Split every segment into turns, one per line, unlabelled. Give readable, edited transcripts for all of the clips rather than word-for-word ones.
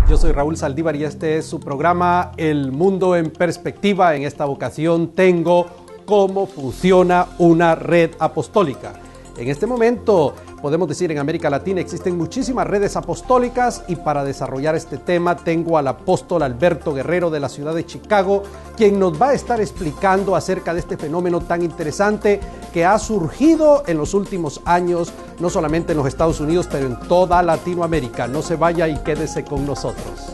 Yo soy Raúl Saldívar y este es su programa El Mundo en Perspectiva. En esta ocasión tengo cómo funciona una red apostólica. En este momento, podemos decir, en América Latina existen muchísimas redes apostólicas y para desarrollar este tema tengo al apóstol Alberto Guerrero de la ciudad de Chicago, quien nos va a estar explicando acerca de este fenómeno tan interesante que ha surgido en los últimos años, no solamente en los Estados Unidos, pero en toda Latinoamérica. No se vaya y quédese con nosotros.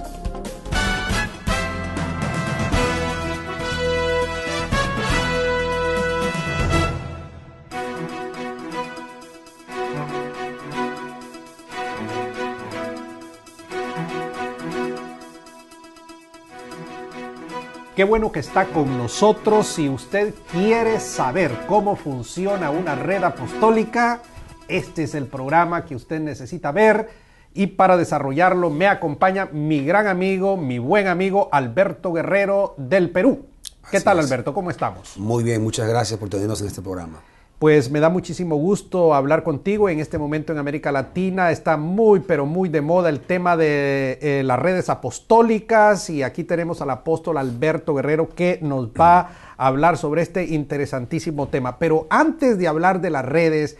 Qué bueno que está con nosotros. Si usted quiere saber cómo funciona una red apostólica, este es el programa que usted necesita ver. Y para desarrollarlo me acompaña mi gran amigo, mi buen amigo Alberto Guerrero del Perú. ¿Qué tal, Alberto? ¿Cómo estamos?
Muy bien, muchas gracias por tenernos en este programa.
Pues me da muchísimo gusto hablar contigo. En este momento en América Latina está muy, pero muy de moda el tema de las redes apostólicas y aquí tenemos al apóstol Alberto Guerrero que nos va a hablar sobre este interesantísimo tema. Pero antes de hablar de las redes,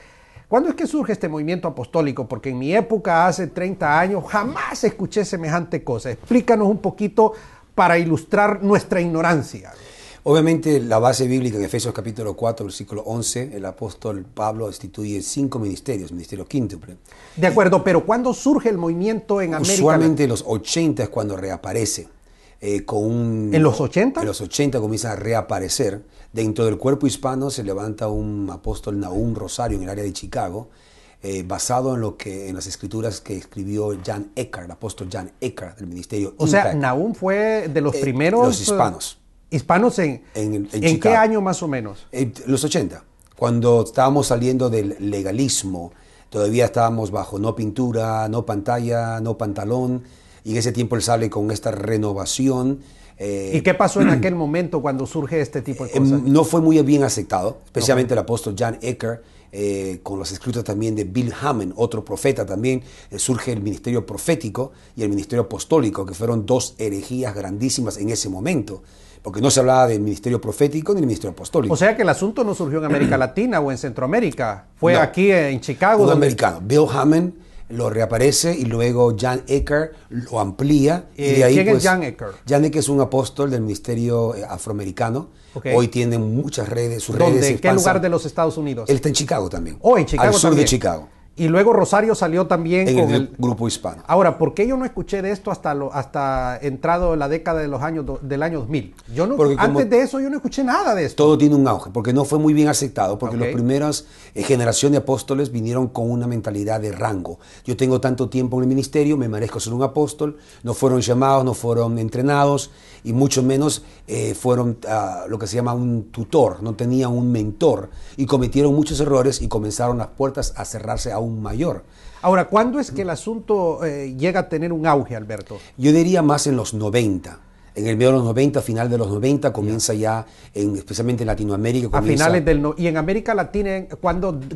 ¿cuándo es que surge este movimiento apostólico? Porque en mi época, hace 30 años, jamás escuché semejante cosa. Explícanos un poquito para ilustrar nuestra ignorancia.
Obviamente la base bíblica en Efesios capítulo 4, versículo 11, el apóstol Pablo instituye 5 ministerios, ministerio quíntuple.
De acuerdo, pero ¿cuándo surge el movimiento en América?
Usualmente en los 80 es cuando reaparece. ¿En
los 80?
En los 80 comienza a reaparecer. Dentro del cuerpo hispano se levanta un apóstol Nahum Rosario en el área de Chicago, basado en las escrituras que escribió Jan Eckhart, el apóstol Jan Eckhart del ministerio
O
Impact.
sea, Nahum fue de los primeros...
Los hispanos.
¿Hispanos en qué año más o menos?
Los 80, cuando estábamos saliendo del legalismo, todavía estábamos bajo no pintura, no pantalla, no pantalón, y en ese tiempo él sale con esta renovación.
¿Y qué pasó en aquel momento cuando surge este tipo de cosas?
No fue muy bien aceptado, especialmente el apóstol Jan Eckhart, con los escritos también de Bill Hamon, otro profeta también. Surge el ministerio profético y el ministerio apostólico, que fueron dos herejías grandísimas en ese momento, porque no se hablaba del ministerio profético ni del ministerio apostólico.
O sea que el asunto no surgió en América Latina o en Centroamérica, fue aquí en Chicago.
Un americano. Bill Hamon lo reaparece y luego Jan Eckhart lo amplía. Y de ahí,
¿Quién es Jan Eckhart?
Jan Eckhart es un apóstol del ministerio afroamericano.
Okay.
Hoy tiene muchas redes. Sus
¿Dónde?
redes
¿En qué lugar de los Estados Unidos?
Él está en Chicago también.
Oh, en Chicago
al sur
también.
de Chicago.
Y luego Rosario salió también
en
con
el grupo hispano.
Ahora, ¿por qué yo no escuché de esto hasta entrado la década de los años del año 2000? Yo no, antes de eso yo no escuché nada de esto.
Todo tiene un auge, porque no fue muy bien aceptado, porque las primeras generación de apóstoles vinieron con una mentalidad de rango. Yo tengo tanto tiempo en el ministerio, me merezco ser un apóstol. No fueron llamados, no fueron entrenados y mucho menos fueron lo que se llama un tutor, no tenían un mentor y cometieron muchos errores y comenzaron las puertas a cerrarse aún mayor.
Ahora, ¿cuándo es que el asunto llega a tener un auge, Alberto?
Yo diría más en los 90. En el medio de los 90, final de los 90, comienza ya, especialmente en Latinoamérica.
A finales y en América Latina,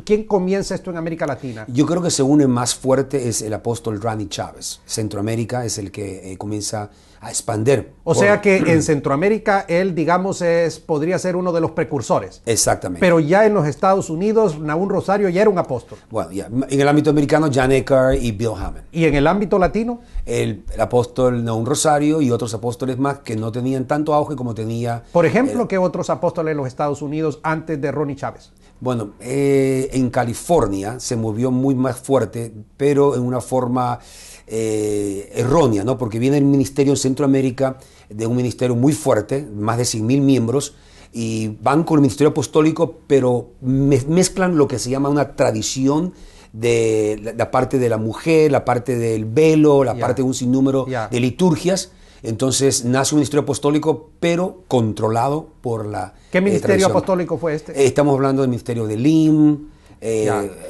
¿quién comienza esto en América Latina?
Yo creo que se une más fuerte es el apóstol Randy Chávez. Centroamérica es el que comienza a expandir.
O sea que en Centroamérica él, digamos, podría ser uno de los precursores.
Exactamente.
Pero ya en los Estados Unidos, Nahum Rosario ya era un apóstol.
Bueno, ya. En el ámbito americano, Jan Eckhart y Bill Hamon.
¿Y en el ámbito latino?
El apóstol Nahum Rosario y otros apóstoles más que no tenían tanto auge como tenía...
Por ejemplo, ¿qué otros apóstoles en los Estados Unidos antes de Ronnie Chávez?
Bueno, en California se movió muy más fuerte, pero en una forma errónea, ¿no? Porque viene el ministerio en Centroamérica, de un ministerio muy fuerte, más de 100,000 miembros, y van con el ministerio apostólico, pero mezclan lo que se llama una tradición de la parte de la mujer, la parte del velo, la parte de un sinnúmero de liturgias. Entonces nace un ministerio apostólico, pero controlado por la
¿Qué ministerio apostólico fue este?
Estamos hablando del ministerio de Lim,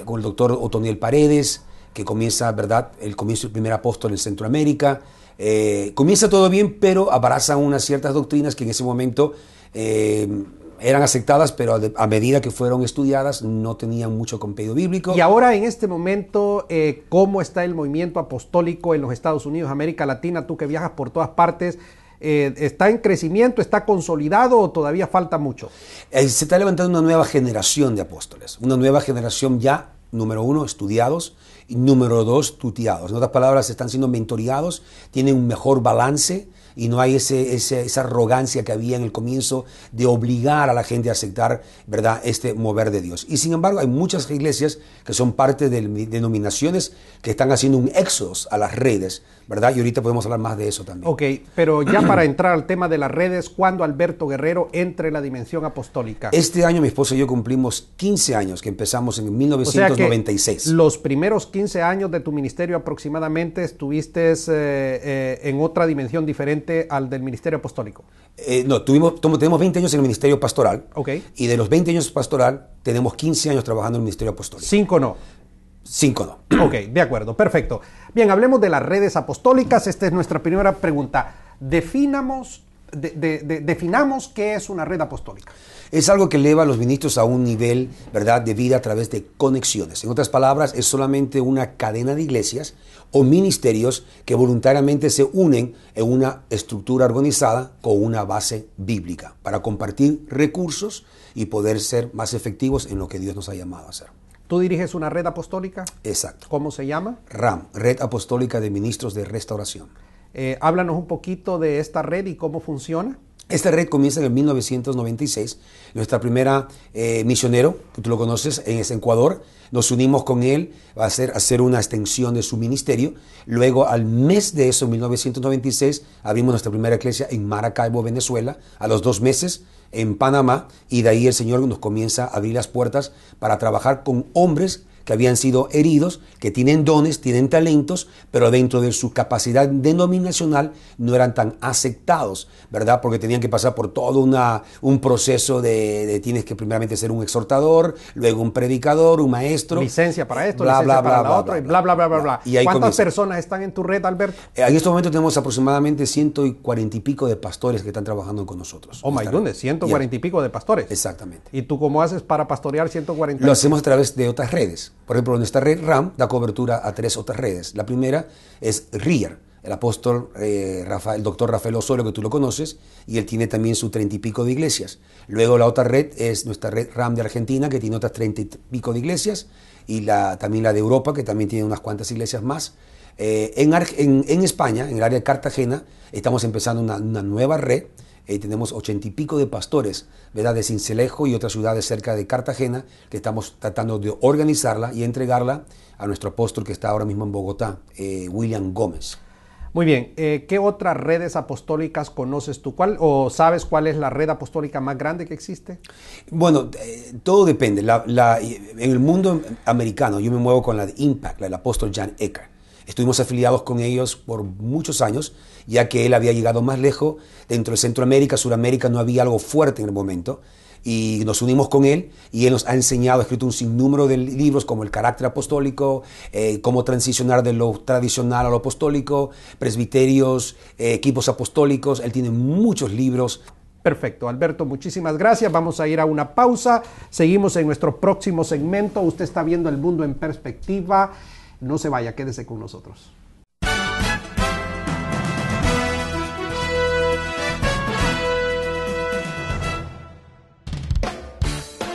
con el doctor Otoniel Paredes, que comienza, ¿verdad? El comienzo del primer apóstol en Centroamérica. Comienza todo bien, pero abrazan unas ciertas doctrinas que en ese momento eran aceptadas, pero a medida que fueron estudiadas no tenían mucho contenido bíblico.
Y ahora en este momento, ¿cómo está el movimiento apostólico en los Estados Unidos, América Latina? Tú que viajas por todas partes, ¿está en crecimiento, está consolidado o todavía falta mucho?
Se está levantando una nueva generación de apóstoles, una nueva generación ya, número uno, estudiados, y número dos, tuteados. En otras palabras, están siendo mentoreados, tienen un mejor balance y no hay esa arrogancia que había en el comienzo de obligar a la gente a aceptar, ¿verdad?, este mover de Dios. Y sin embargo, hay muchas iglesias que son parte de denominaciones que están haciendo un éxodo a las redes, ¿verdad? Y ahorita podemos hablar más de eso también.
Ok, pero ya para entrar al tema de las redes, ¿cuándo Alberto Guerrero entre en la dimensión apostólica?
Este año mi esposa y yo cumplimos 15 años, que empezamos en 1996.
O sea que los primeros 15 años de tu ministerio aproximadamente estuviste en otra dimensión diferente al del ministerio apostólico.
No, tenemos 20 años en el ministerio pastoral.
Okay.
Y de los 20 años pastoral, tenemos 15 años trabajando en el ministerio apostólico.
5 no.
5 no.
Ok, de acuerdo, perfecto. Bien, hablemos de las redes apostólicas. Esta es nuestra primera pregunta. Definamos qué es una red apostólica.
Es algo que eleva a los ministros a un nivel, ¿verdad?, de vida a través de conexiones. En otras palabras, es solamente una cadena de iglesias o ministerios que voluntariamente se unen en una estructura organizada con una base bíblica para compartir recursos y poder ser más efectivos en lo que Dios nos ha llamado a hacer.
¿Tú diriges una red apostólica?
Exacto.
¿Cómo se llama?
RAM, Red Apostólica de Ministros de Restauración.
Háblanos un poquito de esta red y cómo funciona.
Esta red comienza en el 1996. Nuestra primera misionero, que tú lo conoces, es Ecuador. Nos unimos con él a hacer una extensión de su ministerio. Luego, al mes de eso, en 1996, abrimos nuestra primera iglesia en Maracaibo, Venezuela. A los 2 meses, en Panamá. Y de ahí el Señor nos comienza a abrir las puertas para trabajar con hombres que habían sido heridos, que tienen dones, tienen talentos, pero dentro de su capacidad denominacional no eran tan aceptados, ¿verdad? Porque tenían que pasar por todo un proceso de tienes que primeramente ser un exhortador, luego un predicador, un maestro.
Licencia para esto, licencia para la otra, y bla, bla, bla, bla, bla. ¿Cuántas personas están en tu red, Alberto?
En este momento tenemos aproximadamente 140 y pico de pastores que están trabajando con nosotros.
Oh my goodness, 140 y pico de pastores.
Exactamente.
¿Y tú cómo haces para pastorear 140?
Lo hacemos a través de otras redes. Por ejemplo, nuestra red RAM da cobertura a 3 otras redes. La primera es RIER, el apóstol el doctor Rafael Osorio, que tú lo conoces, y él tiene también sus 30 y pico de iglesias. Luego la otra red es nuestra red RAM de Argentina, que tiene otras 30 y pico de iglesias, y también la de Europa, que también tiene unas cuantas iglesias más. En España, en el área de Cartagena, estamos empezando una nueva red. Tenemos 80 y pico de pastores, ¿verdad?, de Sincelejo y otras ciudades cerca de Cartagena, que estamos tratando de organizarla y entregarla a nuestro apóstol que está ahora mismo en Bogotá, William Gómez.
Muy bien, ¿qué otras redes apostólicas conoces tú? ¿O sabes cuál es la red apostólica más grande que existe?
Bueno, todo depende. En el mundo americano yo me muevo con la de Impact, la del apóstol Jan Ecker. Estuvimos afiliados con ellos por muchos años, ya que él había llegado más lejos. Dentro de Centroamérica, Suramérica no había algo fuerte en el momento. Y nos unimos con él y él nos ha enseñado, ha escrito un sinnúmero de libros como El carácter apostólico, cómo transicionar de lo tradicional a lo apostólico, presbiterios, equipos apostólicos. Él tiene muchos libros.
Perfecto, Alberto, muchísimas gracias. Vamos a ir a una pausa. Seguimos en nuestro próximo segmento. Usted está viendo El Mundo en Perspectiva. No se vaya, quédese con nosotros.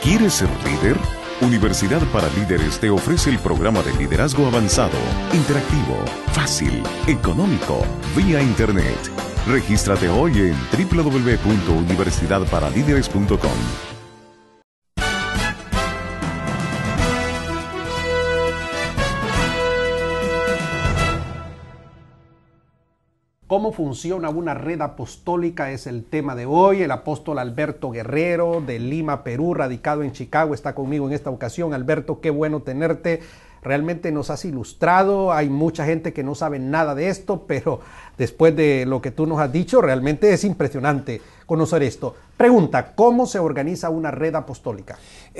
¿Quieres ser líder? Universidad para Líderes te ofrece el programa de liderazgo avanzado, interactivo, fácil, económico, vía Internet. Regístrate hoy en www.universidadparalíderes.com.
¿Cómo funciona una red apostólica? Es el tema de hoy. El apóstol Alberto Guerrero de Lima, Perú, radicado en Chicago, está conmigo en esta ocasión. Alberto, qué bueno tenerte. Realmente nos has ilustrado. Hay mucha gente que no sabe nada de esto, pero después de lo que tú nos has dicho, realmente es impresionante conocer esto. Pregunta, ¿cómo se organiza una red apostólica?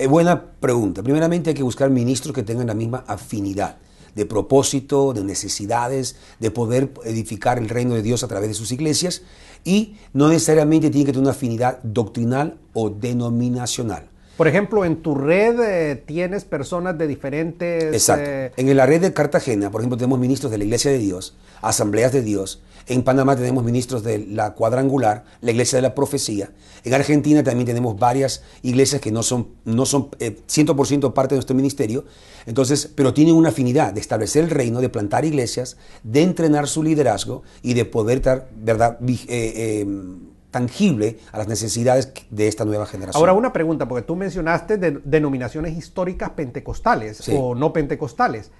Buena pregunta. Primeramente hay que buscar ministros que tengan la misma afinidad. de propósito, de necesidades, de poder edificar el reino de Dios a través de sus iglesias, y no necesariamente tiene que tener una afinidad doctrinal o denominacional.
Por ejemplo, en tu red tienes personas de diferentes...
Exacto. En la red de Cartagena, por ejemplo, tenemos ministros de la Iglesia de Dios, Asambleas de Dios. En Panamá tenemos ministros de la Cuadrangular, la Iglesia de la Profecía. En Argentina también tenemos varias iglesias que no son 100% parte de nuestro ministerio, entonces, pero tienen una afinidad de establecer el reino, de plantar iglesias, de entrenar su liderazgo y de poder dar, ¿verdad?, tangible a las necesidades de esta nueva generación.
Ahora, una pregunta, porque tú mencionaste denominaciones históricas pentecostales, sí, o no pentecostales.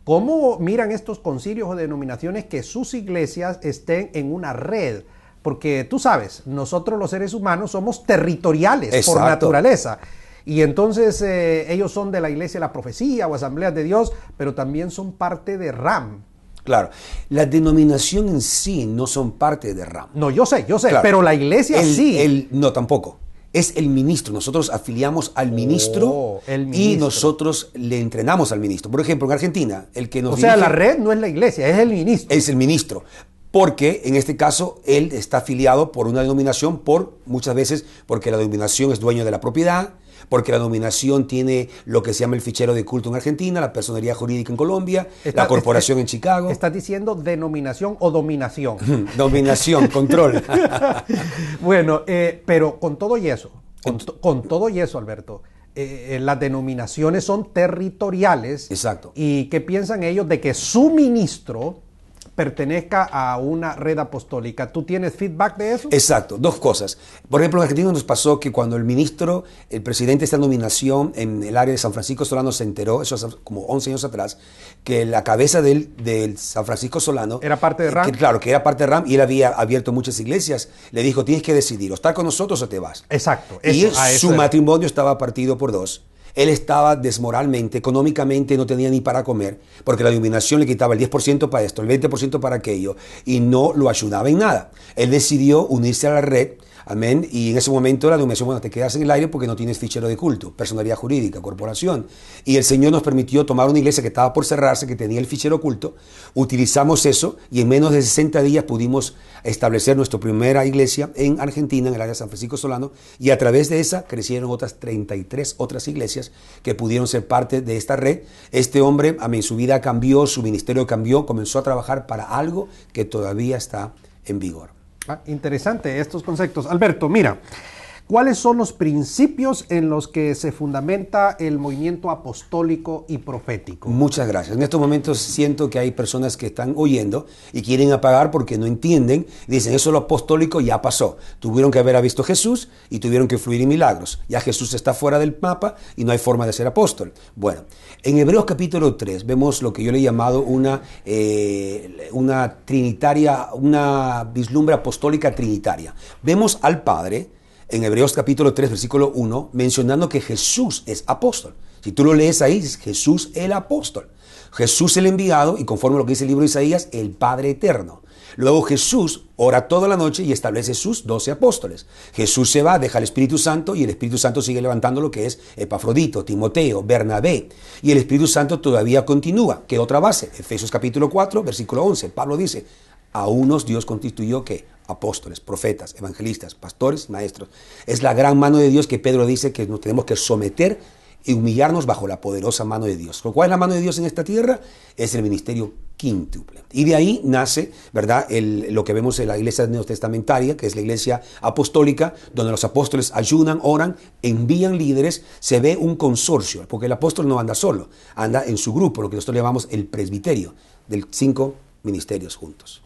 ¿Cómo miran estos concilios o denominaciones que sus iglesias estén en una red? Porque tú sabes, nosotros los seres humanos somos territoriales. Exacto. Por naturaleza. Y entonces ellos son de la Iglesia de la Profecía o Asambleas de Dios, pero también son parte de RAM.
Claro, la denominación en sí no son parte de RAM.
No, yo sé, claro, pero la iglesia sí.
No, tampoco. Es el ministro. Nosotros afiliamos al ministro, y nosotros le entrenamos al ministro. Por ejemplo, en Argentina, el que nos dirige,
la red no es la iglesia, es el ministro.
Es el ministro. Porque en este caso él está afiliado por una denominación, muchas veces porque la denominación es dueño de la propiedad, porque la denominación tiene lo que se llama el fichero de culto en Argentina, la personería jurídica en Colombia, la corporación en Chicago.
¿Estás diciendo denominación o dominación?
Dominación, control.
Bueno, pero con todo y eso, Alberto, las denominaciones son territoriales.
Exacto.
¿Y qué piensan ellos de que su ministro pertenezca a una red apostólica? ¿Tú tienes feedback de eso?
Exacto, dos cosas. Por ejemplo, en Argentina nos pasó que cuando el presidente de esta nominación en el área de San Francisco Solano se enteró, eso hace como 11 años atrás, que la cabeza del San Francisco Solano...
¿Era parte de RAM?
Claro, que era parte de RAM, y él había abierto muchas iglesias. Le dijo, tienes que decidir, o estar con nosotros o te vas.
Exacto.
Y su matrimonio estaba partido por dos. Él estaba desmoralmente, económicamente no tenía ni para comer, porque la denominación le quitaba el 10% para esto, el 20% para aquello, y no lo ayudaba en nada. Él decidió unirse a la red, amén, y en ese momento la denominación, bueno, te quedas en el aire porque no tienes fichero de culto, personalidad jurídica, corporación. Y el Señor nos permitió tomar una iglesia que estaba por cerrarse, que tenía el fichero oculto, utilizamos eso, y en menos de 60 días pudimos establecer nuestra primera iglesia en Argentina, en el área de San Francisco Solano, y a través de esa crecieron otras 33 otras iglesias que pudieron ser parte de esta red. Este hombre, amén, su vida cambió, su ministerio cambió, comenzó a trabajar para algo que todavía está en vigor.
Interesante estos conceptos. Alberto, mira, ¿cuáles son los principios en los que se fundamenta el movimiento apostólico y profético?
Muchas gracias. En estos momentos siento que hay personas que están oyendo y quieren apagar porque no entienden. Dicen, eso lo apostólico ya pasó. Tuvieron que haber visto a Jesús y tuvieron que fluir en milagros. Ya Jesús está fuera del mapa y no hay forma de ser apóstol. Bueno, en Hebreos capítulo 3 vemos lo que yo le he llamado una vislumbre apostólica trinitaria. Vemos al Padre en Hebreos capítulo 3, versículo 1, mencionando que Jesús es apóstol. Si tú lo lees ahí, es Jesús el apóstol. Jesús el enviado, y conforme a lo que dice el libro de Isaías, el Padre eterno. Luego Jesús ora toda la noche y establece sus 12 apóstoles. Jesús se va, deja al Espíritu Santo, y el Espíritu Santo sigue levantando lo que es Epafrodito, Timoteo, Bernabé. Y el Espíritu Santo todavía continúa. ¿Qué otra base? Efesios capítulo 4, versículo 11. Pablo dice, a unos Dios constituyó ¿qué? Apóstoles, profetas, evangelistas, pastores, maestros. Es la gran mano de Dios que Pedro dice que nos tenemos que someter y humillarnos bajo la poderosa mano de Dios. ¿Cuál es la mano de Dios en esta tierra? Es el ministerio quíntuple. Y de ahí nace, ¿verdad?, lo que vemos en la iglesia neotestamentaria, que es la iglesia apostólica, donde los apóstoles ayunan, oran, envían líderes, se ve un consorcio, porque el apóstol no anda solo, anda en su grupo, lo que nosotros llamamos el presbiterio, de 5 ministerios juntos.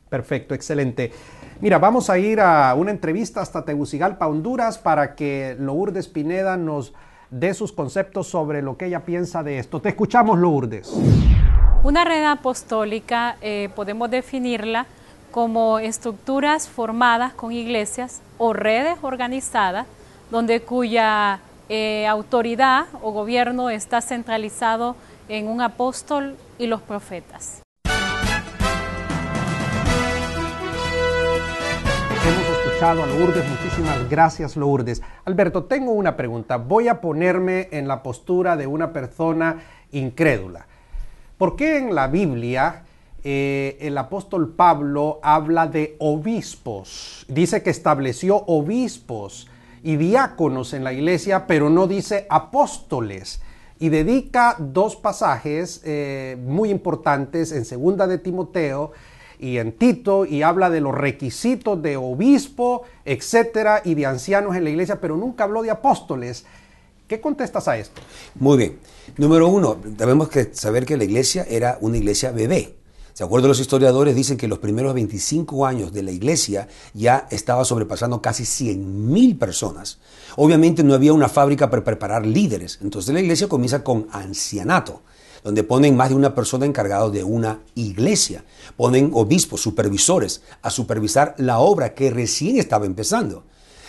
Perfecto, excelente. Mira, vamos a ir a una entrevista hasta Tegucigalpa, Honduras, para que Lourdes Pineda nos dé sus conceptos sobre lo que ella piensa de esto. Te escuchamos, Lourdes.
Una red apostólica podemos definirla como estructuras formadas con iglesias o redes organizadas donde cuya autoridad o gobierno está centralizado en un apóstol y los profetas.
Hemos escuchado a Lourdes, muchísimas gracias, Lourdes. Alberto, tengo una pregunta. Voy a ponerme en la postura de una persona incrédula. ¿por qué en la Biblia el apóstol Pablo habla de obispos? Dice que estableció obispos y diáconos en la iglesia, pero no dice apóstoles. Y dedica 2 pasajes muy importantes en 2 de Timoteo y en Tito, y habla de los requisitos de obispo, etcétera, y de ancianos en la iglesia, pero nunca habló de apóstoles. ¿Qué contestas a esto?
Muy bien. Número 1, tenemos que saber que la iglesia era una iglesia bebé. De acuerdo a los historiadores, dicen que los primeros 25 años de la iglesia ya estaba sobrepasando casi 100,000 personas. Obviamente no había una fábrica para preparar líderes. Entonces la iglesia comienza con ancianato, donde ponen más de una persona encargada de una iglesia. Ponen obispos, supervisores, a supervisar la obra que recién estaba empezando.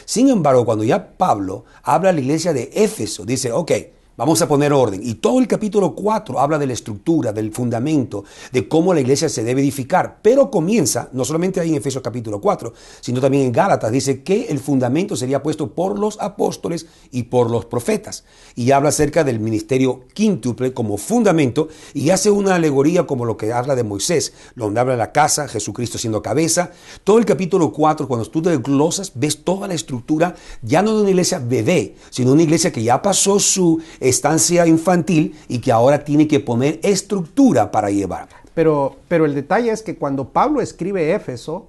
Sin embargo, cuando ya Pablo habla a la iglesia de Éfeso, dice, ok, vamos a poner orden. Y todo el capítulo 4 habla de la estructura, del fundamento, de cómo la iglesia se debe edificar. Pero comienza, no solamente ahí en Efesios capítulo 4, sino también en Gálatas, dice que el fundamento sería puesto por los apóstoles y por los profetas. Y habla acerca del ministerio quíntuple como fundamento y hace una alegoría como lo que habla de Moisés, donde habla de la casa, Jesucristo siendo cabeza. Todo el capítulo 4, cuando tú te glosas, ves toda la estructura, ya no de una iglesia bebé, sino una iglesia que ya pasó su estancia infantil y que ahora tiene que poner estructura para llevar.
Pero el detalle es que cuando Pablo escribe Efesios,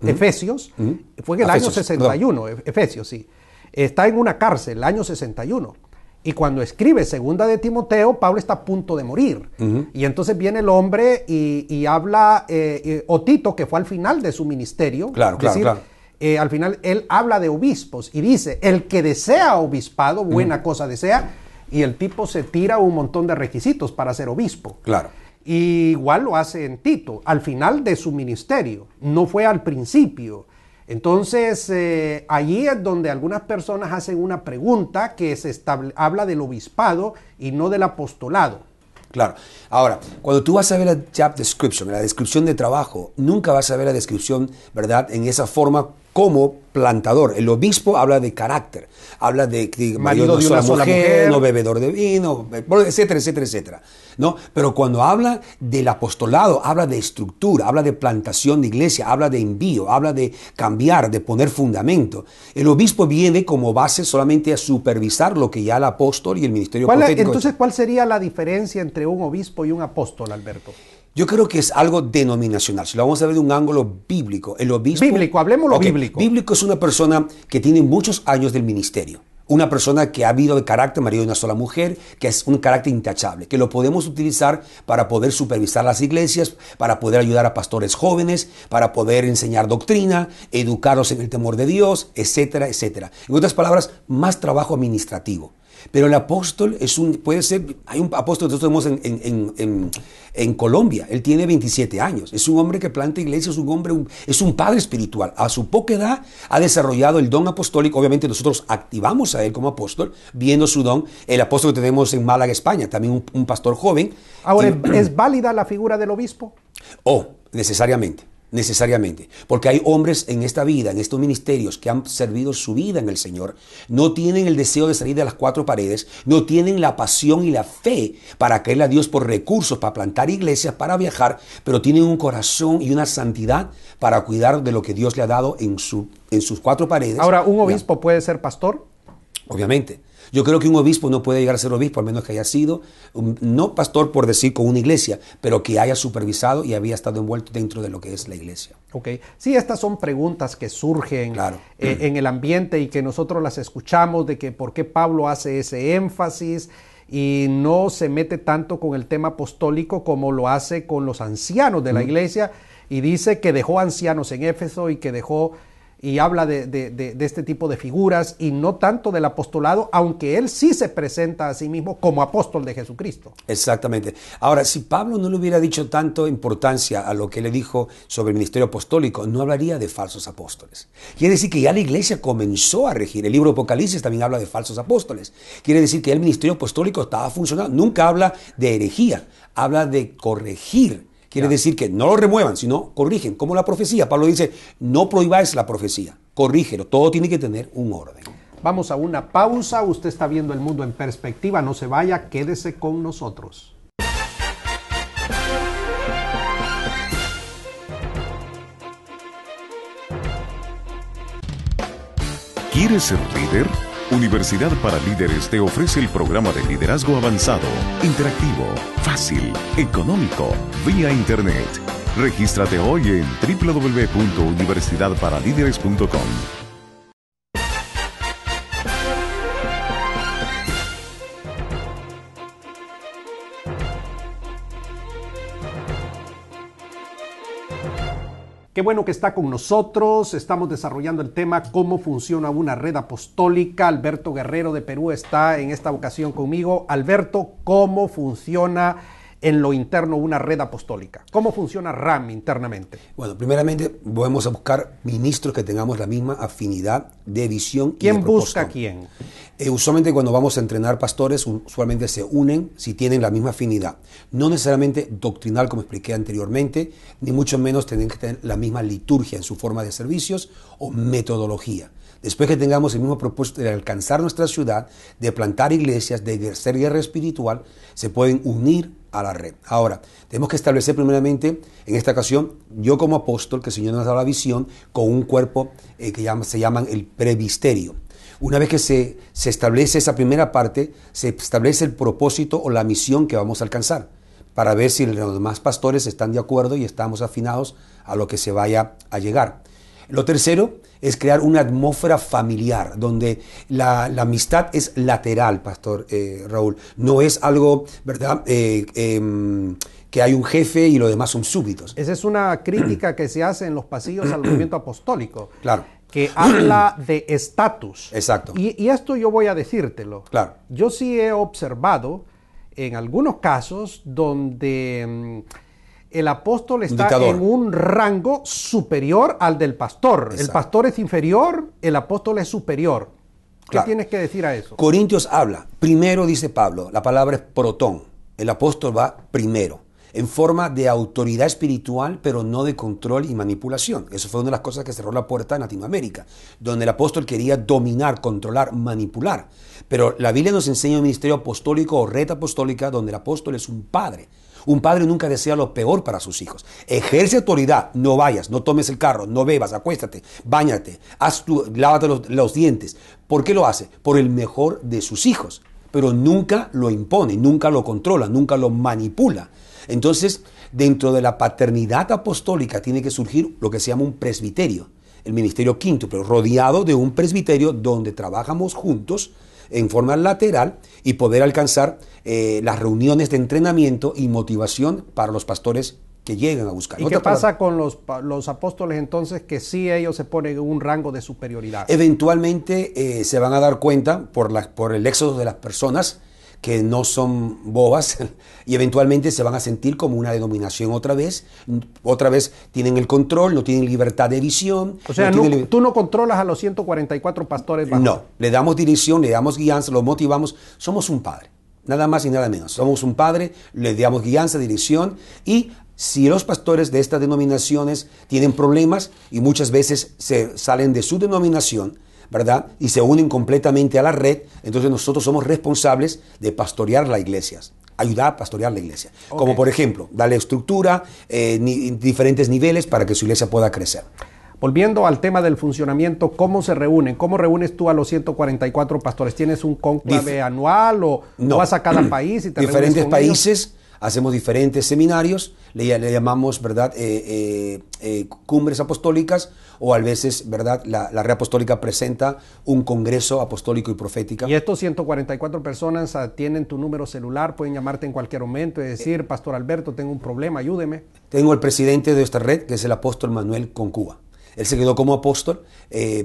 fue en el año 61, Efesios, sí. Está en una cárcel, el año 61. Y cuando escribe 2 de Timoteo, Pablo está a punto de morir. Y entonces viene el hombre y habla, o Tito, que fue al final de su ministerio.
Claro.
Al final él habla de obispos y dice, el que desea obispado, buena cosa desea. Y el tipo se tira un montón de requisitos para ser obispo.
Claro.
Y igual lo hace en Tito, al final de su ministerio, no fue al principio. Entonces, allí es donde algunas personas hacen una pregunta que habla del obispado y no del apostolado.
Claro. Ahora, cuando tú vas a ver la job description, la descripción de trabajo, nunca vas a ver la descripción, ¿verdad?, en esa forma como plantador. El obispo habla de carácter, habla de
marido de una sola mujer,
no bebedor de vino, etcétera, etcétera, etcétera. ¿No? Pero cuando habla del apostolado, habla de estructura, habla de plantación de iglesia, habla de envío, habla de cambiar, de poner fundamento. El obispo viene como base solamente a supervisar lo que ya el apóstol y el ministerio profético.
Entonces, ¿cuál sería la diferencia entre un obispo y un apóstol, Alberto?
Yo creo que es algo denominacional. Si lo vamos a ver de un ángulo bíblico, el obispo...
Bíblico, hablemos lo bíblico.
Bíblico es una persona que tiene muchos años del ministerio. Una persona que ha habido de carácter, marido de una sola mujer, que es un carácter intachable, que lo podemos utilizar para poder supervisar las iglesias, para poder ayudar a pastores jóvenes, para poder enseñar doctrina, educarlos en el temor de Dios, etcétera, etcétera. En otras palabras, más trabajo administrativo. Pero el apóstol puede ser, hay un apóstol que nosotros tenemos en Colombia, él tiene 27 años, es un hombre que planta iglesias, es un padre espiritual. A su poca edad ha desarrollado el don apostólico. Obviamente nosotros activamos a él como apóstol, viendo su don. El apóstol que tenemos en Málaga, España, también un pastor joven.
Ahora, ¿es válida la figura del obispo?
Necesariamente, porque hay hombres en esta vida, en estos ministerios que han servido su vida en el Señor, no tienen el deseo de salir de las 4 paredes, no tienen la pasión y la fe para creerle a Dios por recursos, para plantar iglesias, para viajar, pero tienen un corazón y una santidad para cuidar de lo que Dios le ha dado en sus 4 paredes.
Ahora, ¿un obispo puede ser pastor?
Obviamente. Yo creo que un obispo no puede llegar a ser obispo, al menos que haya sido, no pastor por decir con una iglesia, pero que haya supervisado y había estado envuelto dentro de lo que es la iglesia.
Ok. Sí, estas son preguntas que surgen en el ambiente y que nosotros las escuchamos, de que por qué Pablo hace ese énfasis y no se mete tanto con el tema apostólico como lo hace con los ancianos de la iglesia, y dice que dejó ancianos en Éfeso y que dejó... y habla de este tipo de figuras y no tanto del apostolado, aunque él sí se presenta a sí mismo como apóstol de Jesucristo.
Exactamente. Ahora, si Pablo no le hubiera dicho tanto importancia a lo que le dijo sobre el ministerio apostólico, no hablaría de falsos apóstoles. Quiere decir que ya la iglesia comenzó a regir. El libro de Apocalipsis también habla de falsos apóstoles. Quiere decir que ya el ministerio apostólico estaba funcionando. Nunca habla de herejía, habla de corregir. Quiere decir que no lo remuevan, sino corrigen. Como la profecía. Pablo dice, no prohibáis la profecía, corrígelo. Todo tiene que tener un orden.
Vamos a una pausa. Usted está viendo El Mundo en Perspectiva. No se vaya, quédese con nosotros.
¿Quieres ser líder? Universidad para Líderes te ofrece el programa de liderazgo avanzado, interactivo, fácil, económico, vía Internet. Regístrate hoy en www.universidadparalíderes.com.
Qué bueno que está con nosotros. Estamos desarrollando el tema cómo funciona una red apostólica. Alberto Guerrero de Perú está en esta ocasión conmigo. Alberto, ¿cómo funciona en lo interno una red apostólica? ¿Cómo funciona RAM internamente?
Bueno, primeramente vamos a buscar ministros que tengamos la misma afinidad de visión.
¿Quién
y de
busca a
propósito.
quién?
Usualmente cuando vamos a entrenar pastores, usualmente se unen si tienen la misma afinidad. No necesariamente doctrinal, como expliqué anteriormente, ni mucho menos tienen que tener la misma liturgia en su forma de servicios o metodología. Después que tengamos el mismo propósito de alcanzar nuestra ciudad, de plantar iglesias, de ejercer guerra espiritual, se pueden unir a la red. Ahora, tenemos que establecer primeramente, en esta ocasión, yo como apóstol, que el Señor nos ha dado la visión, con un cuerpo que se llaman el presbiterio. Una vez que se establece esa primera parte, se establece el propósito o la misión que vamos a alcanzar, para ver si los demás pastores están de acuerdo y estamos afinados a lo que se vaya a llegar. Lo tercero es crear una atmósfera familiar, donde la amistad es lateral, Pastor Raúl. No es algo, ¿verdad?, que hay un jefe y los demás son súbditos.
Esa es una crítica que se hace en los pasillos al movimiento apostólico.
Claro.
Que habla de estatus.
Exacto.
Y esto yo voy a decírtelo.
Claro.
Yo sí he observado en algunos casos donde el apóstol está en un rango superior al del pastor. Exacto. El pastor es inferior, el apóstol es superior. ¿Qué tienes que decir a eso?
Corintios habla, primero dice Pablo, la palabra es protón. El apóstol va primero, en forma de autoridad espiritual, pero no de control y manipulación. Eso fue una de las cosas que cerró la puerta en Latinoamérica, donde el apóstol quería dominar, controlar, manipular. Pero la Biblia nos enseña un ministerio apostólico o red apostólica donde el apóstol es un padre. Un padre nunca desea lo peor para sus hijos. Ejerce autoridad, no vayas, no tomes el carro, no bebas, acuéstate, báñate, lávate los dientes. ¿Por qué lo hace? Por el mejor de sus hijos. Pero nunca lo impone, nunca lo controla, nunca lo manipula. Entonces, dentro de la paternidad apostólica tiene que surgir lo que se llama un presbiterio, el ministerio quíntuple, rodeado de un presbiterio donde trabajamos juntos en forma lateral y poder alcanzar las reuniones de entrenamiento y motivación para los pastores que llegan a buscar.
¿Y qué pasa con los apóstoles entonces que sí ellos se ponen en un rango de superioridad?
Eventualmente se van a dar cuenta por el éxodo de las personas que no son bobas y eventualmente se van a sentir como una denominación otra vez tienen el control, no tienen libertad de visión.
O sea, tú no controlas a los 144 pastores bajo.
No, le damos dirección, le damos guianza, los motivamos, somos un padre, nada más y nada menos. Somos un padre, le damos guianza, dirección y si los pastores de estas denominaciones tienen problemas y muchas veces se salen de su denominación, ¿verdad?, y se unen completamente a la red, entonces nosotros somos responsables de pastorear las iglesias, ayudar a pastorear la iglesia. Okay. Como por ejemplo, darle estructura, diferentes niveles para que su iglesia pueda crecer.
Volviendo al tema del funcionamiento, ¿cómo se reúnen? ¿Cómo reúnes tú a los 144 pastores? ¿Tienes un cónclave anual o vas a cada país y te
diferentes países? Hacemos diferentes seminarios, le llamamos, ¿verdad?, cumbres apostólicas, o a veces, ¿verdad?, la red apostólica presenta un congreso apostólico y profética.
Y estos 144 personas tienen tu número celular, pueden llamarte en cualquier momento y decir, Pastor Alberto, tengo un problema, ayúdeme.
Tengo el presidente de esta red, que es el apóstol Manuel Concuba. Él se quedó como apóstol,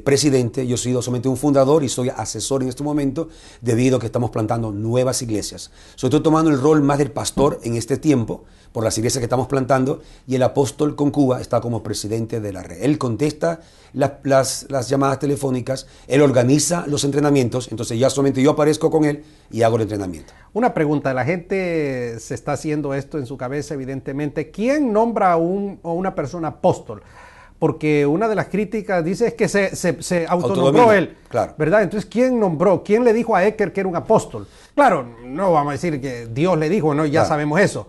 presidente. Yo soy solamente un fundador y soy asesor en este momento debido a que estamos plantando nuevas iglesias. Estoy tomando el rol más del pastor en este tiempo por las iglesias que estamos plantando y el apóstol Concuba está como presidente de la red. Él contesta las llamadas telefónicas, él organiza los entrenamientos, entonces ya solamente yo aparezco con él y hago el entrenamiento.
Una pregunta, la gente se está haciendo esto en su cabeza evidentemente. ¿Quién nombra a una persona apóstol? Porque una de las críticas dice es que se autonombró él,
claro,
¿verdad? Entonces, ¿quién nombró? ¿Quién le dijo a Ecker que era un apóstol? Claro, no vamos a decir que Dios le dijo, no, ya sabemos eso.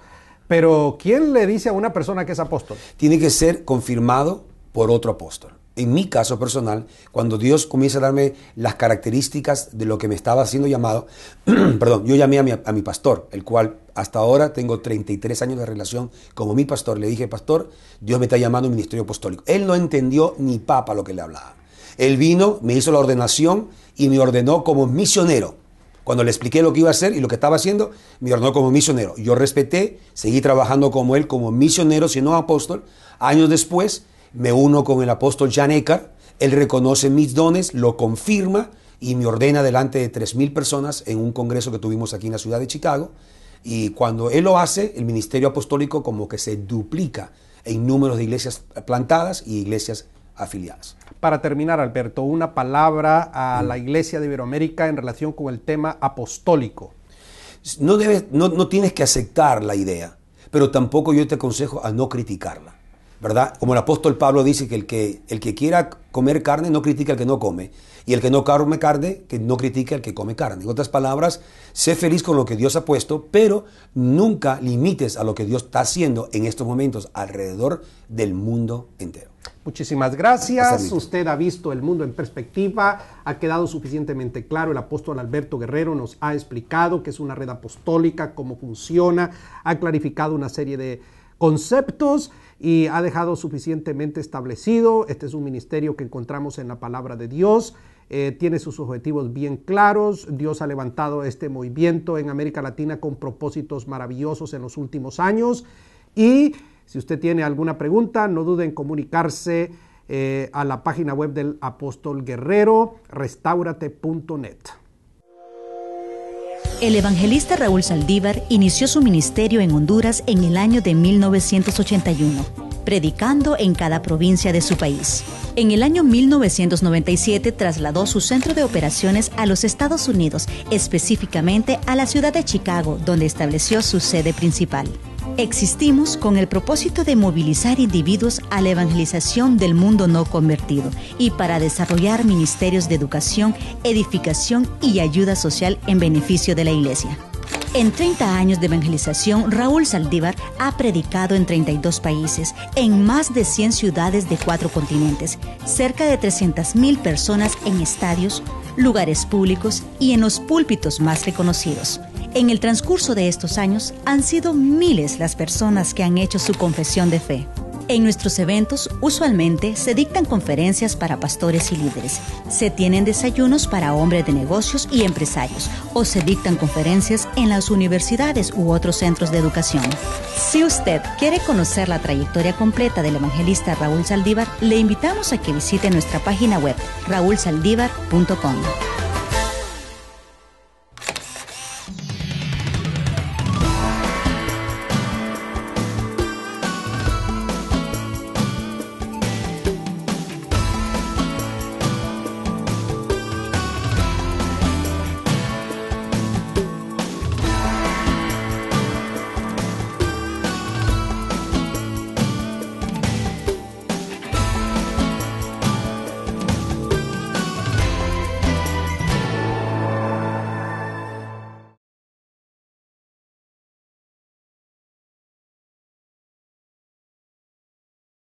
Pero, ¿quién le dice a una persona que es apóstol?
Tiene que ser confirmado por otro apóstol. en mi caso personal, cuando Dios comienza a darme las características de lo que me estaba haciendo llamado, perdón, yo llamé a mi pastor, el cual hasta ahora tengo 33 años de relación como mi pastor. Le dije, pastor, Dios me está llamando a un ministerio apostólico. Él no entendió ni papa lo que le hablaba. Él vino, me hizo la ordenación y me ordenó como misionero. Cuando le expliqué lo que iba a hacer y lo que estaba haciendo, me ordenó como misionero. Yo respeté, seguí trabajando como él, como misionero, siendo apóstol. Años después, me uno con el apóstol Jan Eckhart. Él reconoce mis dones, lo confirma y me ordena delante de 3,000 personas en un congreso que tuvimos aquí en la ciudad de Chicago. Y cuando él lo hace, el ministerio apostólico como que se duplica en números de iglesias plantadas y iglesias afiliadas.
Para terminar, Alberto, una palabra a la Iglesia de Iberoamérica en relación con el tema apostólico.
No tienes que aceptar la idea, pero tampoco yo te aconsejo a no criticarla, ¿verdad? Como el apóstol Pablo dice que el que quiera comer carne no critica al que no come, y el que no come carne, que no critica al que come carne. En otras palabras, sé feliz con lo que Dios ha puesto, pero nunca limites a lo que Dios está haciendo en estos momentos alrededor del mundo entero.
Muchísimas gracias. Usted ha visto el mundo en perspectiva, ha quedado suficientemente claro. El apóstol Alberto Guerrero nos ha explicado qué es una red apostólica, cómo funciona, ha clarificado una serie de conceptos y ha dejado suficientemente establecido. Este es un ministerio que encontramos en la palabra de Dios, tiene sus objetivos bien claros. Dios ha levantado este movimiento en América Latina con propósitos maravillosos en los últimos años. Y si usted tiene alguna pregunta, no dude en comunicarse a la página web del apóstol Guerrero, restaurate.net.
El evangelista Raúl Saldívar inició su ministerio en Honduras en el año de 1981, predicando en cada provincia de su país. En el año 1997 trasladó su centro de operaciones a los Estados Unidos, específicamente a la ciudad de Chicago, donde estableció su sede principal. Existimos con el propósito de movilizar individuos a la evangelización del mundo no convertido y para desarrollar ministerios de educación, edificación y ayuda social en beneficio de la Iglesia. En 30 años de evangelización, Raúl Saldívar ha predicado en 32 países, en más de 100 ciudades de 4 continentes, cerca de 300,000 personas en estadios, lugares públicos y en los púlpitos más reconocidos. En el transcurso de estos años, han sido miles las personas que han hecho su confesión de fe. En nuestros eventos, usualmente se dictan conferencias para pastores y líderes, se tienen desayunos para hombres de negocios y empresarios, o se dictan conferencias en las universidades u otros centros de educación. Si usted quiere conocer la trayectoria completa del evangelista Raúl Saldívar, le invitamos a que visite nuestra página web, raulsaldívar.com.